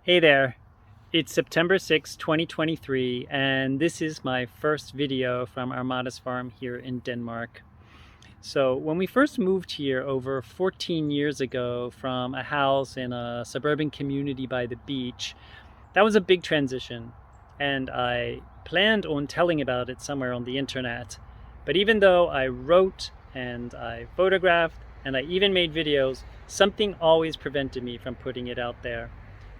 Hey there, it's September 6, 2023, and this is my first video from Armada's farm here in Denmark. So when we first moved here over 14 years ago from a house in a suburban community by the beach, that was a big transition, and I planned on telling about it somewhere on the internet. But even though I wrote and I photographed and I even made videos, something always prevented me from putting it out there.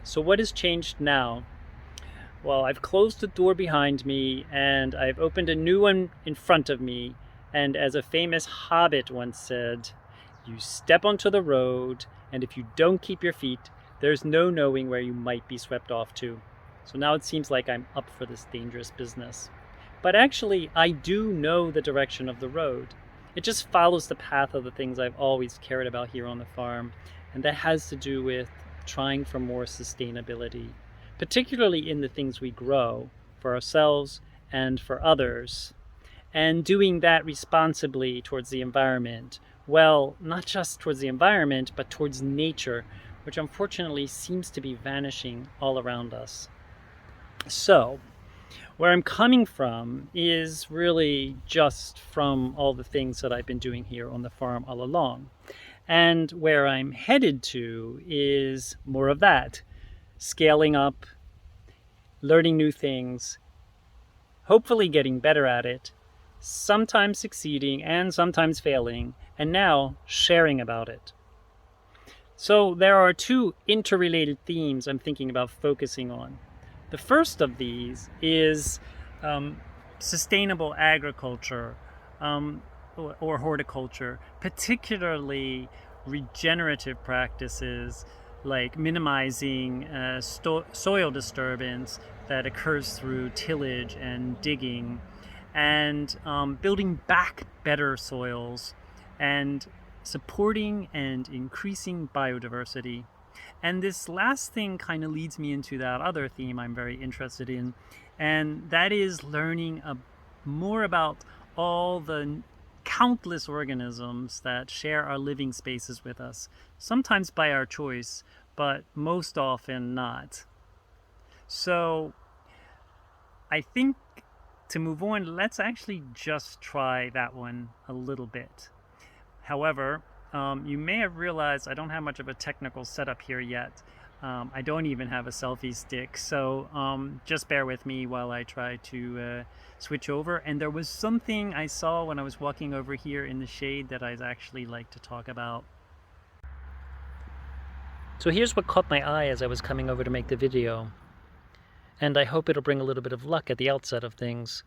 So what has changed now? Well, I've closed the door behind me and I've opened a new one in front of me. And as a famous hobbit once said, you step onto the road, and if you don't keep your feet, there's no knowing where you might be swept off to. So now it seems like I'm up for this dangerous business. But actually, I do know the direction of the road. It just follows the path of the things I've always cared about here on the farm. And that has to do with trying for more sustainability, particularly in the things we grow for ourselves and for others, and doing that responsibly towards the environment. Well, not just towards the environment, but towards nature, which unfortunately seems to be vanishing all around us. So, where I'm coming from is really just from all the things that I've been doing here on the farm all along. And where I'm headed to is more of that. Scaling up, learning new things, hopefully getting better at it, sometimes succeeding and sometimes failing, and now sharing about it. So there are two interrelated themes I'm thinking about focusing on. The first of these is sustainable agriculture, or horticulture, particularly regenerative practices like minimizing soil disturbance that occurs through tillage and digging, and building back better soils, and supporting and increasing biodiversity. And this last thing kind of leads me into that other theme I'm very interested in, and that is learning more about all the countless organisms that share our living spaces with us, sometimes by our choice, but most often not. So I think to move on, let's actually just try that one a little bit. However, you may have realized I don't have much of a technical setup here yet. I don't even have a selfie stick, so just bear with me while I try to switch over. And there was something I saw when I was walking over here in the shade that I'd actually like to talk about. So here's what caught my eye as I was coming over to make the video, and I hope it'll bring a little bit of luck at the outset of things.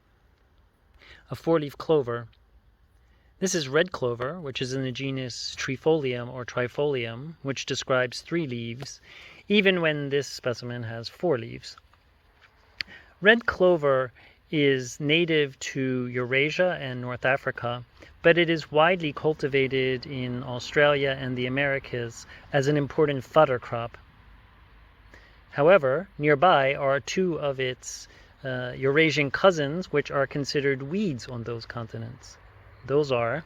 A four-leaf clover. This is red clover, which is in the genus Trifolium or Trifolium, which describes 3 leaves, even when this specimen has 4 leaves. Red clover is native to Eurasia and North Africa, but it is widely cultivated in Australia and the Americas as an important fodder crop. However, nearby are 2 of its Eurasian cousins, which are considered weeds on those continents. Those are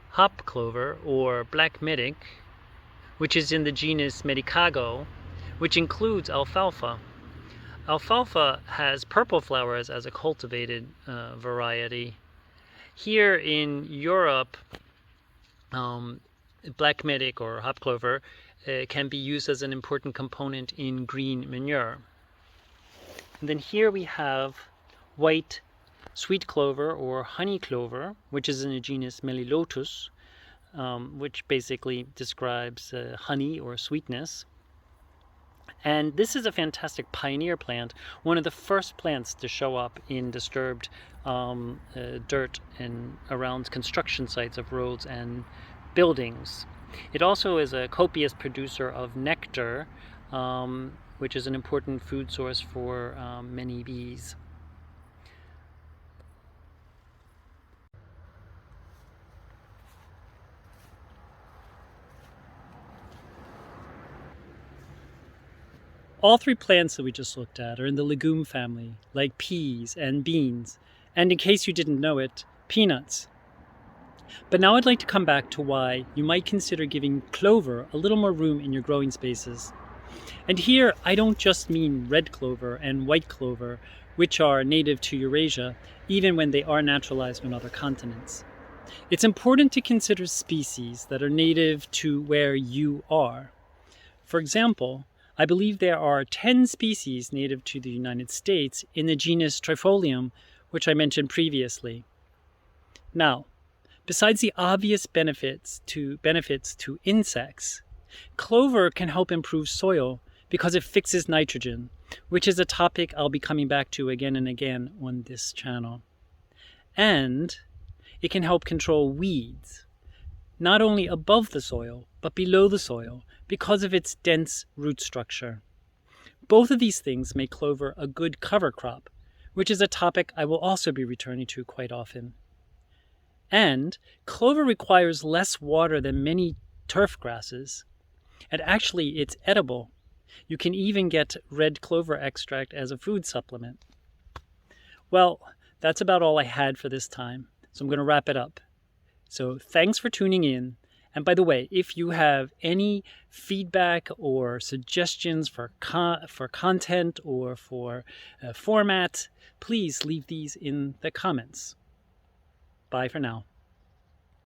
hop clover, or black medic, which is in the genus Medicago, which includes alfalfa. Alfalfa has purple flowers as a cultivated variety. Here in Europe, black medic or hop clover can be used as an important component in green manure. And then here we have white sweet clover or honey clover, which is in the genus Melilotus, which basically describes honey or sweetness. And this is a fantastic pioneer plant, one of the first plants to show up in disturbed dirt and around construction sites of roads and buildings. It also is a copious producer of nectar, which is an important food source for many bees. All 3 plants that we just looked at are in the legume family, like peas and beans, and in case you didn't know it, peanuts. But now I'd like to come back to why you might consider giving clover a little more room in your growing spaces. And here I don't just mean red clover and white clover, which are native to Eurasia, even when they are naturalized on other continents. It's important to consider species that are native to where you are. For example, I believe there are 10 species native to the United States in the genus Trifolium, which I mentioned previously. Now, besides the obvious benefits to insects, clover can help improve soil because it fixes nitrogen, which is a topic I'll be coming back to again and again on this channel. And it can help control weeds, not only above the soil, but below the soil because of its dense root structure. Both of these things make clover a good cover crop, which is a topic I will also be returning to quite often. And clover requires less water than many turf grasses, and actually it's edible. You can even get red clover extract as a food supplement. Well, that's about all I had for this time, so I'm going to wrap it up. So thanks for tuning in. And by the way, if you have any feedback or suggestions for content or for format, please leave these in the comments. Bye for now.